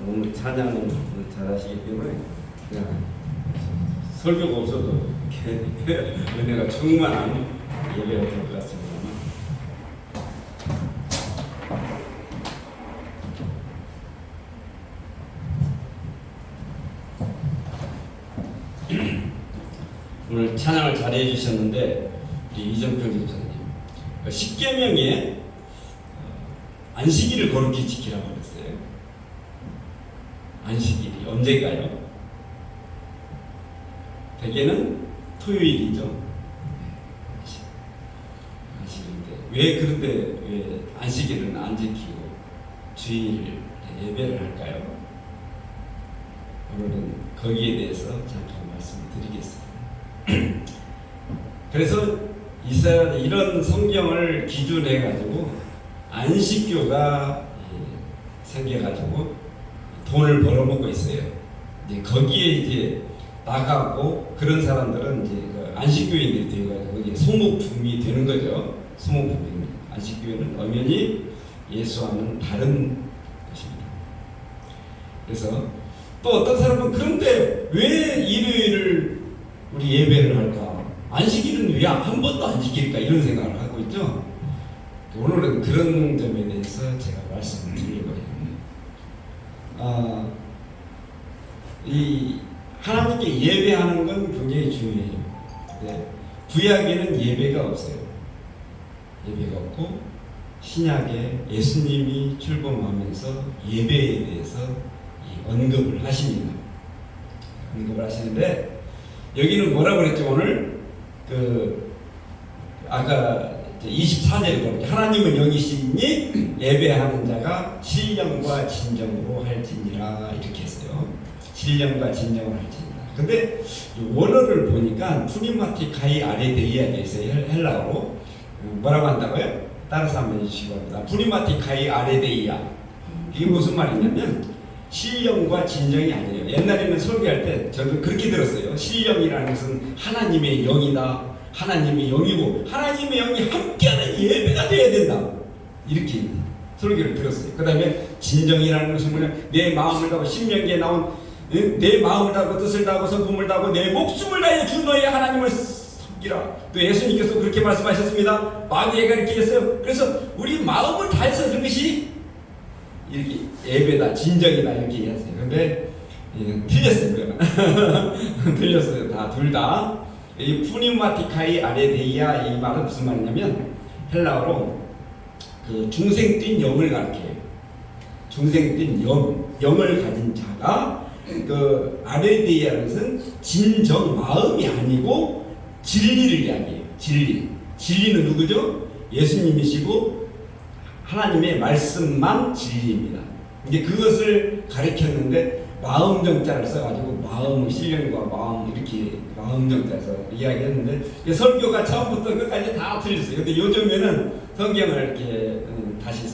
오늘 찬양을 잘하시기 때문에 그냥 설교가 없어도 은혜가 충만한 예배가 될 것 같습니다. 오늘 찬양을 잘해 주셨는데 우리 이정평 집사님 십계명에 안식일을 거룩히 지키라고 그랬어요. 안식일이 언제가요? 대개는 토요일이죠. 안식일인데 왜 그런데 왜 안식일은 안 지키고 주일 예배를 할까요? 오늘은 거기에 대해서 잠깐 말씀을 드리겠습니다. 그래서 이스라엘 이런 성경을 기준해 가지고 안식교가 생겨가지고 돈을 벌어먹고 있어요. 이제 거기에 이제 나가고 그런 사람들은 이제 그 안식교인들이 되어가지고 거기에 소모품이 되는 거죠. 소모품이. 안식교회는 엄연히 예수와는 다른 것입니다. 그래서 또 어떤 사람은 그런데 왜 일요일을 우리 예배를 할까? 안식일은 왜 한 번도 안 지킬까? 이런 생각을 하고 있죠. 오늘은 그런 점에 대해서 제가 말씀을 드리려고 해요. 이 하나님께 예배하는 건 굉장히 중요해요. 근데 구약에는 예배가 없어요. 예배가 없고 신약에 예수님이 출범하면서 예배에 대해서 언급을 하십니다. 언급을 하시는데 여기는 뭐라고 그랬죠? 오늘 아까 24절에 보면 하나님은 영이시니 예배하는 자가 신령과 진정으로 할지니라 이렇게 했어요. 신령과 진정을 할지니라. 근데 원어를 보니까 푸니마티카이 아레데이아에 대해서 헬라어로 뭐라고 한다고요? 따라서 한번 해주시기 바랍니다. 푸니마티카이 아레데이아. 이게 무슨 말이냐면 신령과 진정이 아니에요. 옛날에는 설교할 때 저도 그렇게 들었어요. 신령이라는 것은 하나님의 영이다. 하나님의 영이고 하나님의 영이 함께하는 예배가 되어야 된다. 이렇게 설교를 들었어요. 그 다음에 진정이라는 것은 뭐냐? 내 마음을 다하고 신명기에 나온 내 마음을 다하고 뜻을 다하고 성품을 다하고 내 목숨을 다해 주 너의 하나님을 섬기라. 또 예수님께서 그렇게 말씀하셨습니다. 마귀가 이렇게 했어요. 그래서 우리 마음을 다해서 그것이 이렇게 예배다, 진정이다 이렇게 얘기하세요. 근데 틀렸어요. 틀렸어요. 다 둘 다. 이 푸니마티카이 아레데이아 이 말은 무슨 말이냐면 헬라어로 그 중생 뛴 영을 가리켜요. 중생 뛴 영을 가진 자가 그 아레데이아라는 것은 진정 마음이 아니고 진리를 이야기해요. 진리는 누구죠? 예수님이시고 하나님의 말씀만 진리입니다. 이제 그것을 가리켰는데 마음 정자를 써가지고 마음의 신령과 마음 이렇게 마음 정자에서 이야기했는데 설교가 처음부터 끝까지 다 틀렸어요. 근데 요즘에는 성경을 이렇게 다시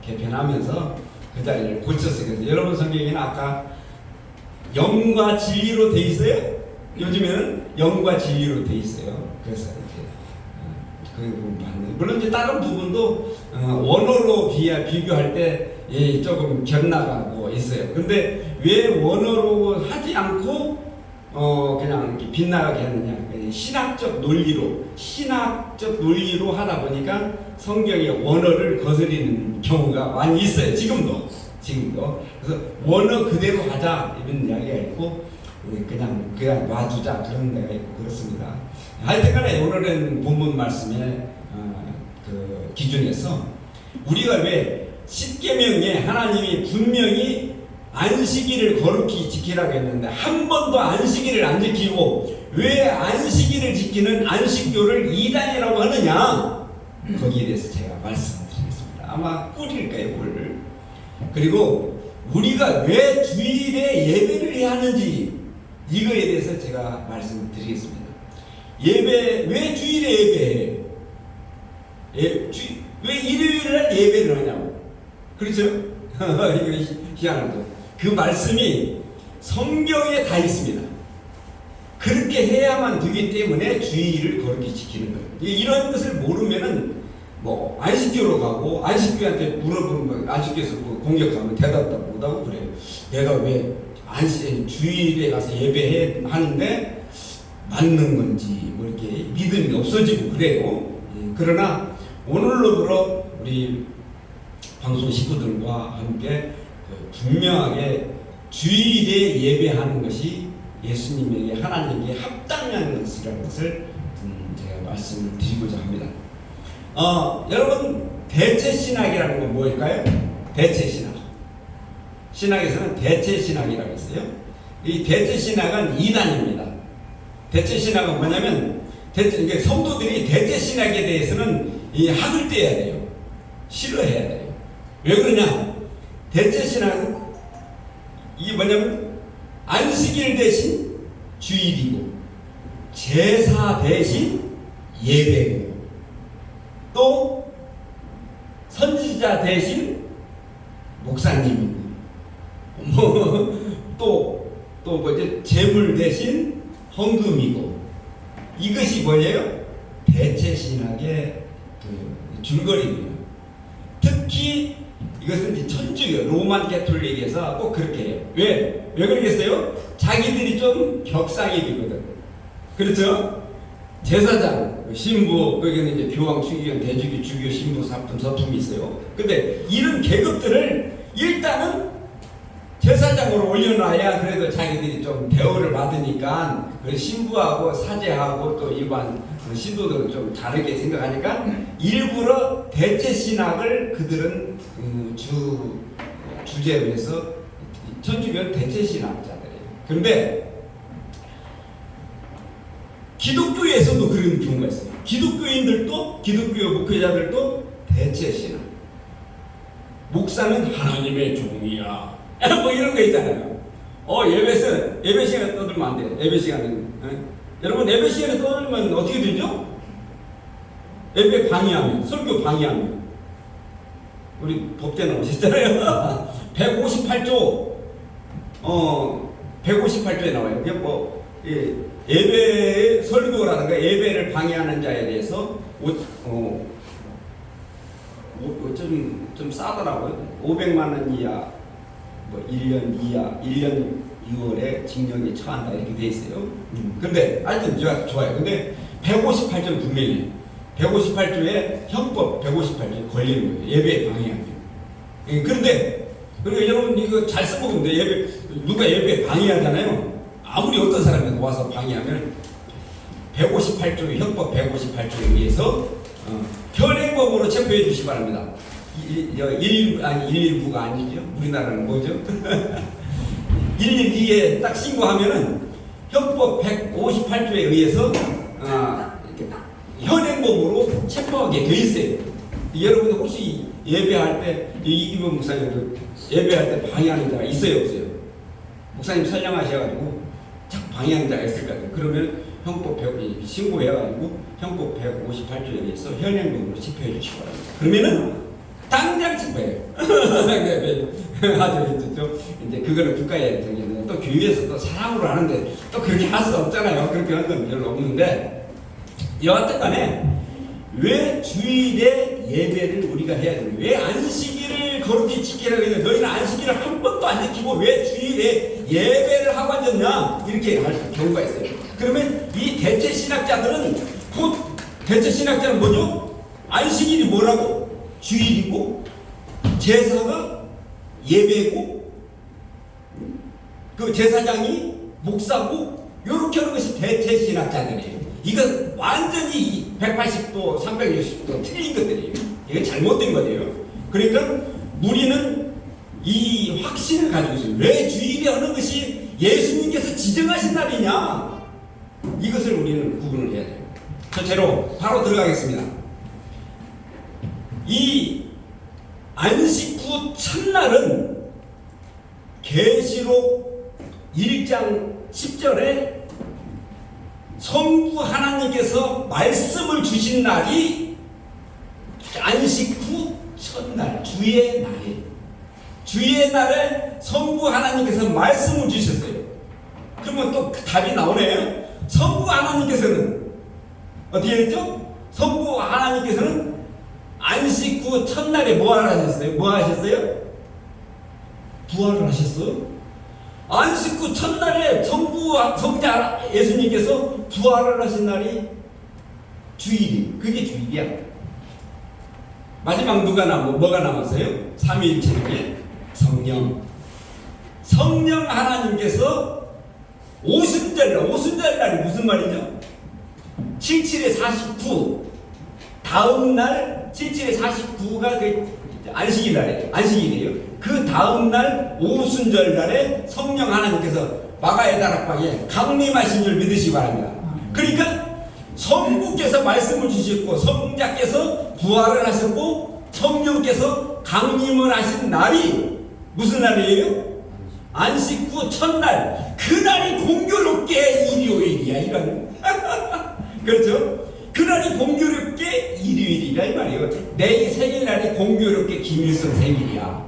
개편하면서 그 자리를 고쳤어요. 그래서 여러분 성경에는 아까 영과 진리로 돼 있어요. 요즘에는 영과 진리로 돼 있어요. 그래서 이렇게 그 부분 봤는데 물론 이제 다른 부분도 원어로 비교할 때 조금 곁나가고 있어요. 근데 왜 원어로 하지 않고 그냥 이렇게 빗나가게 했느냐? 신학적 논리로 하다 보니까 성경의 원어를 거스리는 경우가 많이 있어요. 지금도. 그래서 원어 그대로 하자 이런 이야기가 있고 그냥 놔두자 그런 데가 있고 그렇습니다. 하여튼간에 오늘은 본문 말씀의 그 기준에서 우리가 왜 십계명에 하나님이 분명히 안식일을 거룩히 지키라고 했는데 한 번도 안식일을 안 지키고 왜 안식일을 지키는 안식교를 이단이라고 하느냐? 거기에 대해서 제가 말씀을 드리겠습니다. 아마 꿀일 거예요, 꿀. 그리고 우리가 왜 주일에 예배를 해야 하는지 이거에 대해서 제가 말씀을 드리겠습니다. 왜 주일에 예배해요? 왜 일요일날 예배를 하냐고. 그렇죠? 이거 희한하죠. 그 말씀이 성경에 다 있습니다. 그렇게 해야만 되기 때문에 주일을 거룩히 지키는 거예요. 이런 것을 모르면은 뭐 안식교로 가고 안식교한테 물어보면 안식교에서 뭐 공격하면 대답도 못하고 그래요. 내가 왜 주일에 가서 예배해 하는데 맞는 건지 뭐 이렇게 믿음이 없어지고 그래요. 예, 그러나 오늘로부터 우리 방송 식구들과 함께 분명하게 주일에 예배하는 것이 예수님에게 하나님께 합당한 것이라는 것을 제가 말씀을 드리고자 합니다. 여러분 대체 신학이라는 건 뭐일까요? 대체 신학. 신학에서는 대체 신학이라고 있어요. 이 대체 신학은 이단입니다. 대체 신학은 뭐냐면 이게 성도들이 대체 신학에 대해서는 이 학을 떼야 돼요. 싫어해야 돼요. 왜 그러냐? 대체 신학은 이게 뭐냐면 안식일 대신 주일이고 제사 대신 예배고 또 선지자 대신 목사님이고 또 뭐지 재물 대신 헌금이고 이것이 뭐예요? 대체 신학의 그 줄거리입니다. 특히 이것은 이제 천주교 로만 캐톨릭에서 꼭 그렇게 해요. 왜 그러겠어요? 자기들이 좀 격상이거든. 그렇죠? 제사장, 신부, 거기는 이제 교황, 추기경, 대주교, 주교, 신부, 사품, 서품이 있어요. 근데 이런 계급들을 일단은 제사장으로 올려놔야 그래도 자기들이 좀 대우를 받으니까 그 신부하고 사제하고 또 일반 신도들은 좀 다르게 생각하니까 일부러 대체 신학을 그들은 주제로 해서 천주교는 대체 신학자들이에요. 그런데 기독교에서도 그런 경우가 있어요. 기독교인들도 기독교 목회자들도 대체 신학. 목사는 하나님의 종이야. 뭐 이런 거 있잖아요. 예배 시간에 떠들면 안 돼. 예배 시간에는. 여러분 예배 시간에 떠들면 어떻게 되죠? 예배 방해하면, 설교 방해하면. 우리 법대 나오셨잖아요. 158조 158조에 나와요. 그냥 뭐 예배 설교라든가 예배를 방해하는 자에 대해서 좀 싸더라고요. 500만 원 이하, 뭐 1년 이하, 1년 6월에 징역에 처한다 이렇게 돼 있어요. 근데 하여튼 좋아요. 근데 158조는 분명히 158조에 형법 158조에 걸리는 거예요. 예배 방해하면. 그런데 그리고 여러분 이거 잘 써먹으면 누가 예배 방해하잖아요. 아무리 어떤 사람이 와서 방해하면 158조 형법 158조에 의해서 현행범으로 체포해 주시기 바랍니다. 119가 아니죠. 우리나라는 뭐죠? 112에 딱 신고하면은 형법 158조에 의해서 현행범으로 체포하게 돼 있어요. 여러분 혹시 예배할 때 이기범 목사님도 예배할 때 방해하는 자가 있어요, 없어요? 목사님 설명하셔가지고 자꾸 방해하는 자가 있을 것 같아요. 그러면 형법 100 신고해가지고 형법 158조에 의해서 현행범으로 체포해 주시기 바랍니다. 그러면은 당장 체포해요. 아주 이제 그거는 국가의 정의는 또 교회에서 또 사랑으로 하는데 또 그렇게 할 수 없잖아요. 그렇게 하는 건 별로 없는데 여하튼간에 왜 주일에 예배를 우리가 해야 되냐? 왜 안식일을 거룩히 지키라고 했는데 너희는 안식일을 한 번도 안 지키고 왜 주일에 예배를 하고 앉았냐? 이렇게 할 경우가 있어요. 그러면 이 대체 신학자들은 대체 신학자는 뭐죠? 안식일이 뭐라고? 주일이고 제사가 예배고 그 제사장이 목사고 이렇게 하는 것이 대체 신학자들이에요. 이건 완전히 180도 360도 틀린 것들이에요. 이게 잘못된 거예요. 그러니까 우리는 이 확신을 가지고 있어요. 왜 주일에 하는 것이 예수님께서 지정하신 날이냐? 이것을 우리는 구분을 해야 돼요. 첫째로 바로 들어가겠습니다. 이 안식 후 첫날은 계시록 1장 10절에 성부 하나님께서 말씀을 주신 날이 안식 후 첫날 주의 날이에요. 주의 날에 성부 하나님께서 말씀을 주셨어요. 그러면 또 답이 나오네요. 성부 하나님께서는 어떻게 했죠? 성부 하나님께서는 안식 후 첫날에 뭐 하셨어요? 뭐 하셨어요? 부활을 하셨어? 안식 후 첫날에 성자 예수님께서 부활을 하신 날이 주일이, 그게 주일이야. 마지막 뭐가 남았어요? 삼위일체의 성령 하나님께서 오순절날이 무슨 말이죠? 77에 49 다음 날 77에 49가 그 안식일이에요. 그 다음 날 오순절날에 성령 하나님께서 마가의 다락방에 강림하신 줄 믿으시기 바랍니다. 그러니까 성부께서 말씀을 주셨고 성자께서 부활을 하셨고 성령께서 강림을 하신 날이 무슨 날이에요? 안식 후 첫날. 그날이 공교롭게 일요일이야. 이런 그렇죠? 그날이 공교롭게 일요일이라 이 말이에요. 내 생일날이 공교롭게 김일성 생일이야.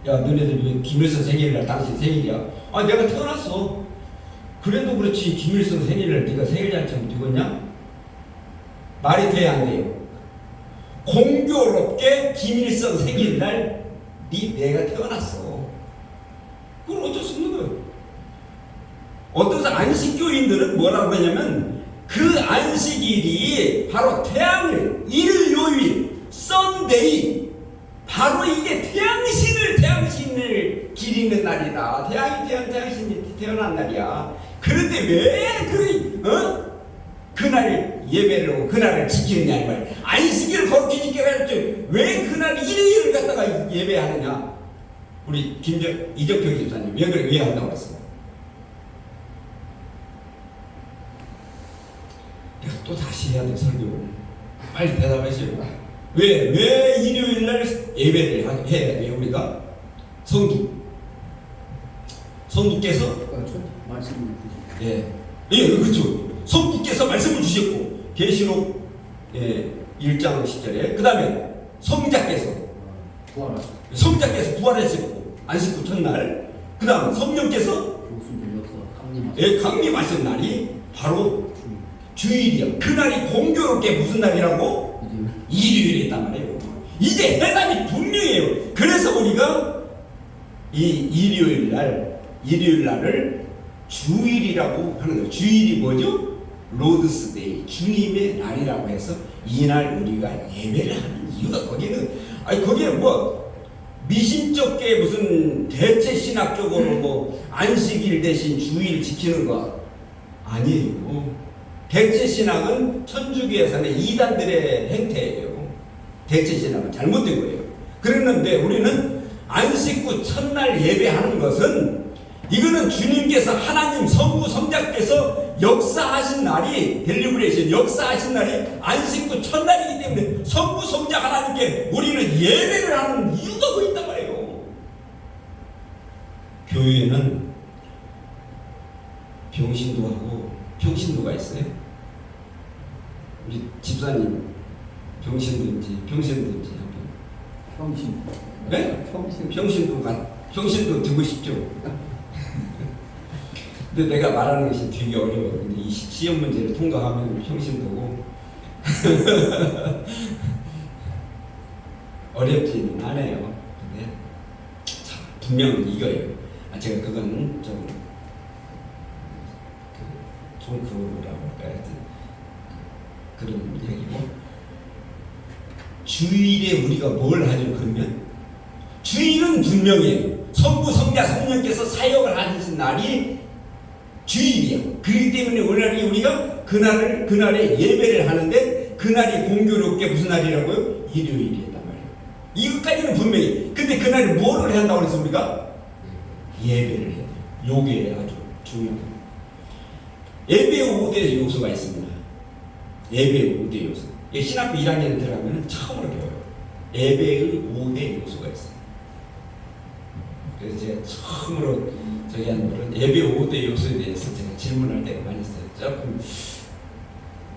야, 너네들 왜 김일성 생일날 당신 생일이야? 아, 내가 태어났어. 그래도 그렇지 김일성 생일날 네가 생일 잔치하면 되겠냐? 말이 돼야 안 돼요. 공교롭게 김일성 생일날 내가 태어났어. 그건 어쩔 수 없는 거예요. 어떤 안식교인들은 뭐라고 하냐면 그 안식일이 바로 태양을 일요일 썬데이 바로 이게 태양신을 기리는 날이다. 태양신이 태어난 날이야. 그런데 왜 그날 예배를 하고 그날을 지키느냐 이 말. 안식일을 거룩히 지켜야 할지 왜 그날 일요일을 갖다가 예배하느냐. 우리 이적표 집사님 왜 한다고 했어? 내가 또 다시 해야 돼 설교. 빨리 대답하시오. 왜 일요일 날 예배를 해야 돼요 우리가? 성부께서 말씀을 주셨고, 그렇죠. 성부께서 말씀을 주셨고 계시록 1장 10절에 그 다음에 성자께서 부활하셨고 안식 후 첫날, 그 다음 성령께서 강림하신 날이 바로 주일이야. 그날이 공교롭게 무슨 날이라고? 일요일이란 말이에요. 이제 해답이 분명해요. 그래서 우리가 이 일요일 날을 주일이라고 하는 거예요. 주일이 뭐죠? 로드스데이, 주님의 날이라고 해서 이날 우리가 예배를 하는 이유가 거기에 뭐 미신적게 무슨 대체 신학적으로 안식일 대신 주일 지키는 거 아니에요. 대체 신학은 천주교에서는 이단들의 행태예요. 대체 신학은 잘못된 거예요. 그랬는데 우리는 안식 후 첫날 예배하는 것은 이거는 주님께서 하나님 성부 성자께서 역사하신 날이 델리브레이션 역사하신 날이 안식 후 첫날이기 때문에 성부 성자 하나님께 우리는 예배를 하는 이유가 뭐 있단 말이에요. 교회에는 병신도 하고 평신도가 있어요. 우리 집사님 병신도인지 평신. 네? 평신도 듣고 싶죠. 근데 내가 말하는 것이 되게 어려워요. 근데 이 시험 문제를 통과하면 평신도고 어렵지는 않아요. 근데 분명은 이거예요. 제가 그건 좀 종크라고 할까요? 그런 얘기고 주일에 우리가 뭘 하죠? 그러면 주일은 분명해요. 성부 성자 성령께서 사역을 하신 날이 주일이에요. 그렇기 때문에 오늘날이 우리가 그날에 예배를 하는데 그날이 공교롭게 무슨 날이라고요? 일요일이란 말이에요. 이것까지는 분명히. 근데 그날에 뭐를 한다고 그래서 우리가 예배를 해야 돼요. 요게 아주 중요해요. 예배의 5대 요소가 있습니다. 예배의 5대 요소. 신학교 1학년에 들어가면 처음으로 배워요. 예배의 5대 요소가 있어요. 그래서 제가 처음으로 저기 한 분은 예배 5대 요소에 대해서 제가 질문할 때가 많이 있어요. 조금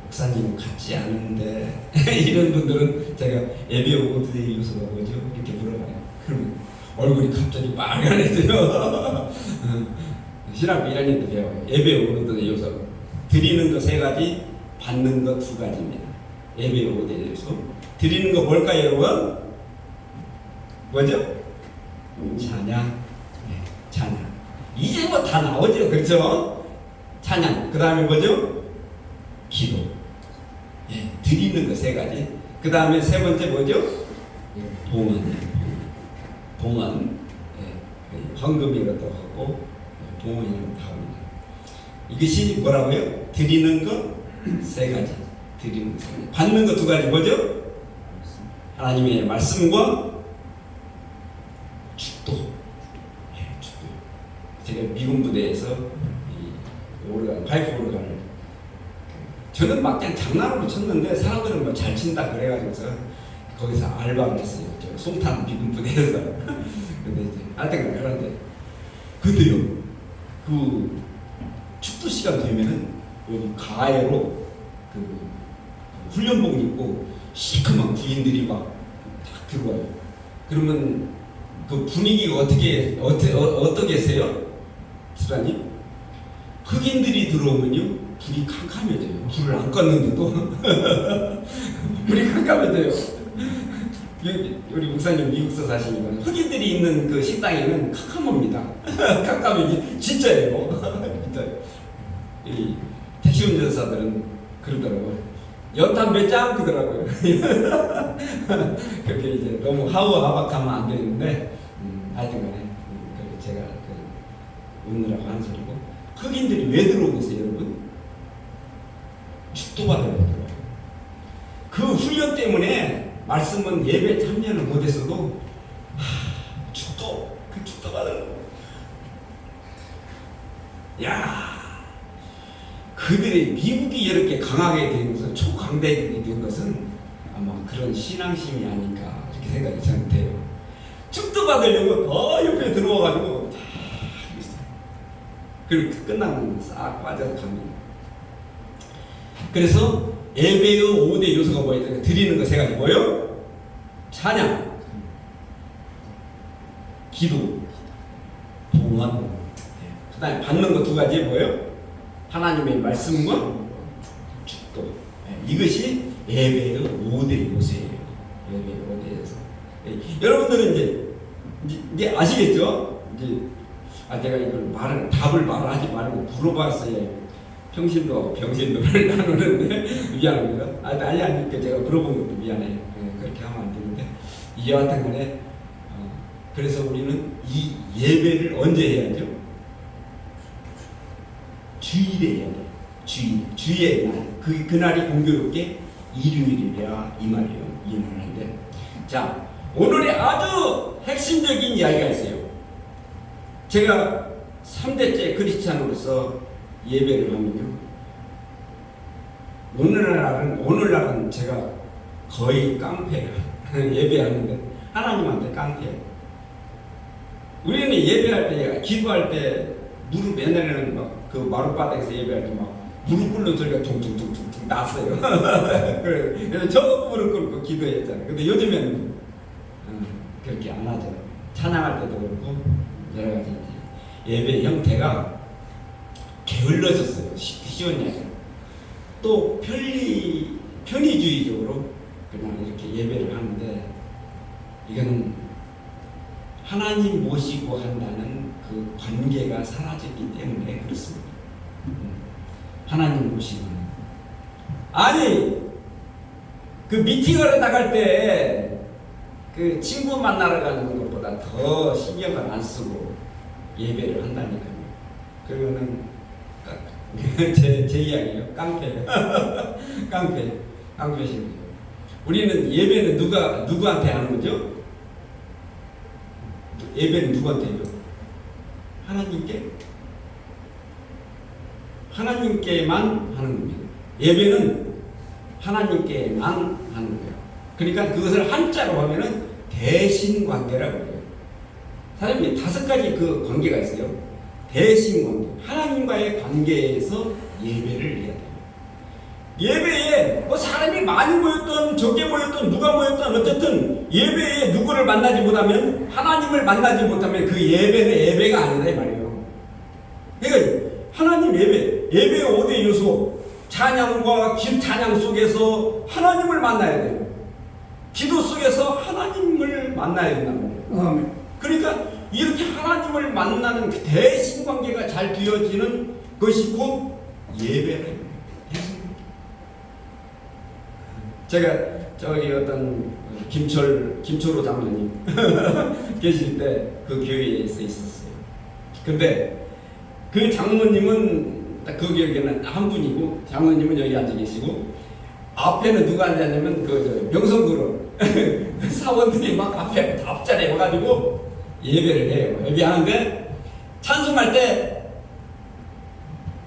목사님 같지 않은데 이런 분들은 제가 예배 5대 요소가 뭐죠? 이렇게 물어봐요. 그러면 얼굴이 갑자기 빨간해져요. 신학교 1학년 때 배워요. 예배 5대 요소. 드리는 거 3가지, 받는 거 2가지입니다. 예배 5대 요소. 드리는 거 뭘까요, 여러분? 뭐죠? 찬양. 네, 찬양. 이제 뭐 다 나오죠, 그렇죠? 찬양. 그 다음에 뭐죠? 기도. 예, 드리는 거 세 가지. 그 다음에 세 번째 뭐죠? 봉헌이에요. 봉헌. 예, 헌금이라도 하고 봉헌이라도 합니다. 이것이 뭐라고요? 드리는 거 세 가지. 드리는 거 세 가지. 받는 거 두 가지 뭐죠? 하나님의 말씀과 축도. 예, 축도. 제가 미군 부대에서 오르간, 파이프 오르간을 저는 막 그냥 장난으로 쳤는데 사람들은 뭐 잘 친다 그래가지고서 거기서 알바를 했어요. 저 송탄 미군 부대에서. 근데 이제 알때가 그러는데 근데요 그 축도 시간 되면은 여기 가해로 그 훈련복 입고 시커먼 부인들이 막 딱 들어와요. 그러면 그 분위기가 어떻게 세요? 집사님? 흑인들이 들어오면요 불이 캄캄해져요. 불을 안 껐는데도 불이 캄캄해져요. 우리 목사님 미국서 사시니까 흑인들이 있는 그 식당에는 캄캄합니다. 캄캄해 진짜예요. 진짜. 이 택시 운전사들은 그러더라고요. 연탄 몇 장 그러더라고요. 그렇게 이제 너무 하우하박하면 안 되는데 하여튼간에 제가 웃느라고 하는 소리고. 흑인들이 왜 들어오고 있어요, 여러분? 축도받으려고 들어와요. 그 훈련 때문에 말씀은 예배 참여를 못했어도 축도, 그 축도 받으려고. 야, 그들의 미국이 이렇게 강하게 된 것은, 초강대국이 된 것은 아마 그런 신앙심이 아닐까 이렇게 생각이 저는 돼요. 축도 받으려고 더 옆에 들어와가지고 다 있어요. 그리고 끝나면 싹 빠져서 갑니다. 그래서 예배의 5대 요소가 뭐예요? 드리는 거 세 가지 뭐예요? 찬양, 기도, 봉헌. 그 다음에 받는 거 두 가지 뭐예요? 하나님의 말씀과 축도. 이것이 예배의 5대 요소예요. 예배의 5대 요소. 여러분들은 이제 아시겠죠? 이제 내가 이걸 답을 말하지 말고 물어봤어요. 평신도 하고 병신도를 나누는데 미안합니다. 아니 제가 물어본 것도 미안해요. 그렇게 하면 안 되는데 여하튼 간에 그래서 우리는 이 예배를 언제 해야죠? 주일에 해야 돼요. 주일의 날. 그날이 공교롭게 일요일이라 이 말이에요. 이 말인데 자, 오늘의 아주 핵심적인 이야기가 있어요. 제가 3대째 크리스찬으로서 예배를 하면요. 오늘날은 제가 거의 깡패예요. 예배하는데 하나님한테 깡패예요. 우리는 예배할 때, 기도할 때 무릎 옛날에는 막 그 마룻바닥에서 예배할 때 막 무릎 꿇는 소리가 퉁퉁퉁퉁 났어요. 그래서 저 무릎 꿇고 기도했잖아요. 근데 요즘에는 그렇게 안 하죠. 찬양할 때도 그렇고 여러 가지 예배 형태가 게을러졌어요. 쉬운 이야기. 또 편의주의적으로 그냥 이렇게 예배를 하는데 이거는 하나님 모시고 한다는 그 관계가 사라졌기 때문에 그렇습니다. 하나님 모시고 아니 그 미팅을 나갈 때 그 친구 만나러 가는 것보다 더 신경을 안 쓰고 예배를 한다니까요. 그러면은 제 이야기예요. 깡패. 깡패십니다. 우리는 예배는 누구한테 하는 거죠? 예배는 누구한테 해요? 하나님께만 하는 겁니다. 예배는 하나님께만 하는 거예요. 그러니까 그것을 한자로 하면은 대신관계라고 해요. 사람이 5가지 그 관계가 있어요. 대신관계. 하나님과의 관계에서 예배를 해야 돼요. 예배에 뭐 사람이 많이 모였던 적게 모였던 누가 모였던 어쨌든 예배에 누구를 만나지 못하면 하나님을 만나지 못하면 그 예배는 예배가 아니다 이 말이에요. 그러니까 하나님 예배의 5대 요소 찬양과 찬양 속에서 하나님을 만나야 돼요. 기도 속에서 하나님을 만나야 된단 말이에요. 그러니까 이렇게 하나님을 만나는 그 대신 관계가 잘 되어지는 것이 곧 예배예요. 제가 저기 어떤 김초로 장로님 계실 때 그 교회에서 있었어요. 근데 그 장로님은 딱 그 기억에는 한 분이고, 장로님은 여기 앉아 계시고, 앞에는 누가 앉았냐면 그 명성그룹 사원들이 막 앞에 앞자리에 와가지고 예배를 해요. 예배하는데 찬송할 때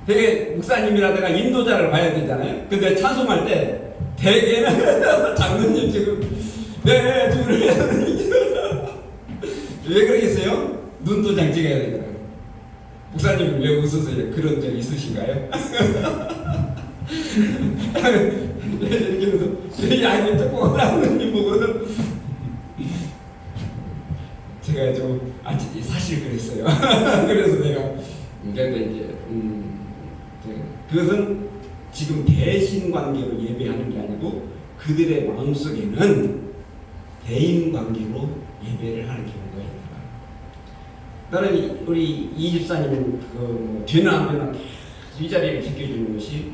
되게 목사님이라든가 인도자를 봐야 되잖아요. 근데 찬송할 때 대개는 장로님 지금 네 왜 그러겠어요? 눈도장 찍어야 되잖아요. 목사님은 왜 웃으세요? 그런 적 있으신가요? 이렇게 해서 이 아이들 조금 올라오는 이 보고는 제가 좀 사실 그랬어요. 그래서 내가 이제 그것은 지금 대신 관계로 예배하는 게 아니고 그들의 마음속에는 대인 관계로 예배를 하는 경우가 있다. 나는 우리 이 집사님은 되나 안 되나 이 자리를 지켜주는 것이,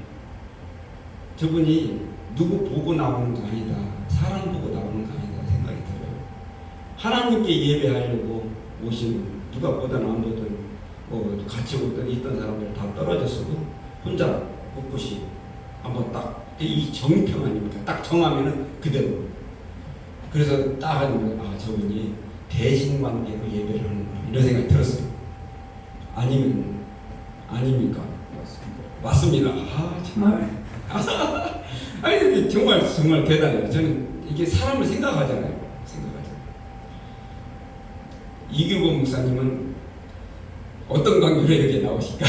저분이 누구 보고 나오는 거 아니다, 사람 보고 나오는 거 아니다 생각이 들어요. 하나님께 예배하려고 오신, 누가 보든 안 보든 같이 있던 사람들 다 떨어졌어도 혼자 꿋꿋이 한번 딱, 이 정평 아닙니까? 딱 정하면은 그대로. 그래서 딱 하면 저분이 대신 관계로 예배를 하는구나 이런 생각이 들었어요. 아닙니까? 맞습니다. 정말. 아니 정말 대단해요. 저는 이게 사람을 생각하잖아요. 이규범 목사님은 어떤 관계로 여기에 나오실까?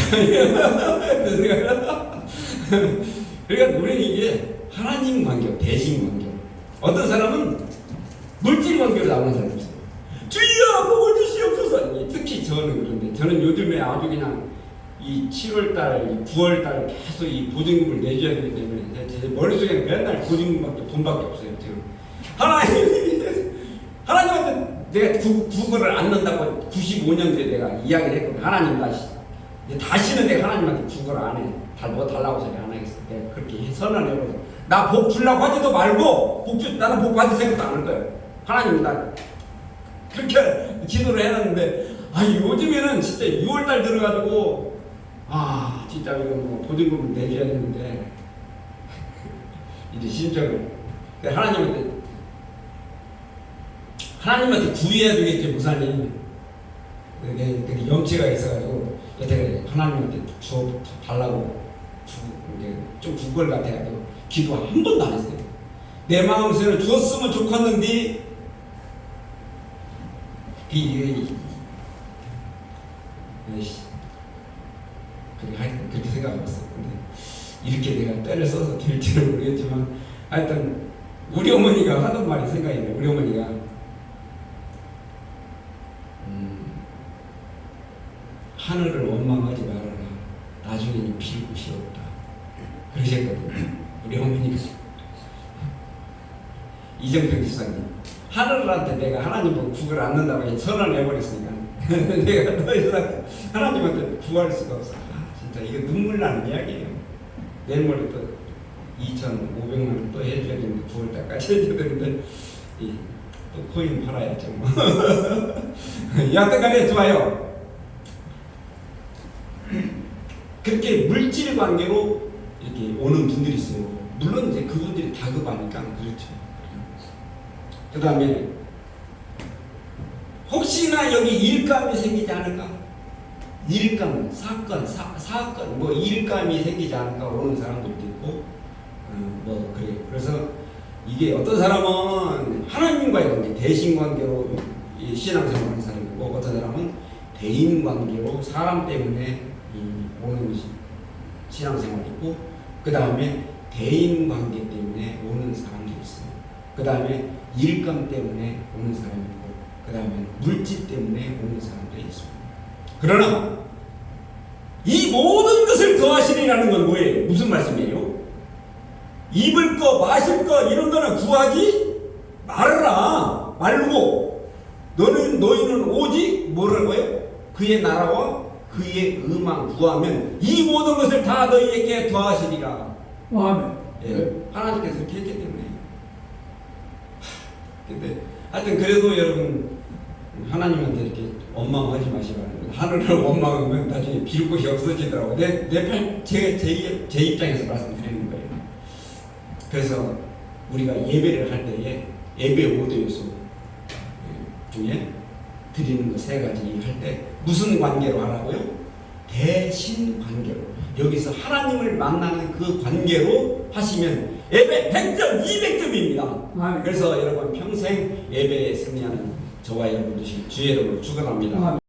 그러니까 우리는 이게 하나님 관계, 대신 관계. 어떤 사람은 물질 관계로 나오는 사람이 있어요. 주여 복을 주시옵소서. 특히 저는 그런데, 저는 요즘에 아주 그냥 이 7월달, 9월달 계속 이 보증금을 내줘야 되기 때문에 제 머릿속에 맨날 보증금밖에, 돈밖에 없어요. 지금 하나님한테 내가 국어를 안 넣는다고 95년도에 내가 이야기를 했거든. 하나님 다시는 내가 하나님한테 국어를 안 해. 뭐 달라고 소리 안 하겠어. 내가 그렇게 선언해버려서 나 복 주려고 하지도 말고 나는 복 받을 생각도 안 할 거예요. 하나님 나 그렇게 기도를 해놨는데, 요즘에는 진짜 6월달 들어가지고 진짜 이거 뭐 보증금을 내줘야 되는데 이제 심정을 하나님한테 구해야 되겠지. 목사님 되게 염치가 있어가지고 여태까지 하나님한테 달라고 좀 구걸 같아가지고 기도 한 번도 안 했어요. 내 마음속에 주었으면 좋겠는데 그렇게 생각하고 있어요. 근데 이렇게 내가 때를 써서 될지는 모르겠지만, 하여튼 우리 어머니가 하던 말이 생각이 나요. 우리 어머니가 하늘을 원망하지 말아라. 나중에는 빌 곳이 없다. 그러셨거든요. 우리 어머니가. 이정평 집사님, 하늘한테 내가 하나님 보고 구걸 안 넣는다고 선언을 해버렸으니까 내가 더 이상 하나님한테 구할 수가 없어. 진짜 이거 눈물 나는 이야기예요. 내일 모레 또 2,500만 원 또 해줘야 되는데 9월달까지 해줘야 되는데 또 코인 팔아야죠. 뭐. 여튼간에 좋아요. 그렇게 물질 관계로 이렇게 오는 분들이 있어요. 물론 이제 그분들이 다급하니까 그렇죠. 그 다음에 혹시나 여기 일감이 생기지 않을까? 일감, 사건, 뭐 일감이 생기지 않을까 오는 사람들도 있고, 뭐 그래요. 그래서 이게 어떤 사람은 하나님과의 관계, 대신 관계로 신앙생활하는 사람이고, 어떤 사람은 대인 관계로 사람 때문에 오는 신앙생활이 있고, 그 다음에 대인 관계 때문에 오는 사람들이 있어요. 그 다음에 일감 때문에 오는 사람이 있고, 그 다음에 물질 때문에 오는 사람들이 있습니다. 그러나 이 모든 것을 더하시리라는 건 뭐예요? 무슨 말씀이에요? 입을 거 마실 거 이런 거는 구하지 말아라. 말고 너희는 오직 뭐라고요? 그의 나라와 그의 의만 구하면 이 모든 것을 다 너희에게 더하시리라. 아멘. 예, 하나님께서 그렇게 했기 때문에. 근데 하여튼 그래도 여러분 하나님한테 이렇게 원망하지 마시라. 하늘을 원망하면 나중에 빌 곳이 없어지더라고. 제 입장에서 말씀드리는 거예요. 그래서 우리가 예배를 할 때에 예배 5대 요소 중에 드리는 거 3가지 할 때 무슨 관계로 하라고요? 대신 관계로. 여기서 하나님을 만나는 그 관계로 하시면 예배 100점, 200점입니다. 그래서 여러분 평생 예배에 승리하는 저와 여러분 되시길 주의 이름으로 축원합니다.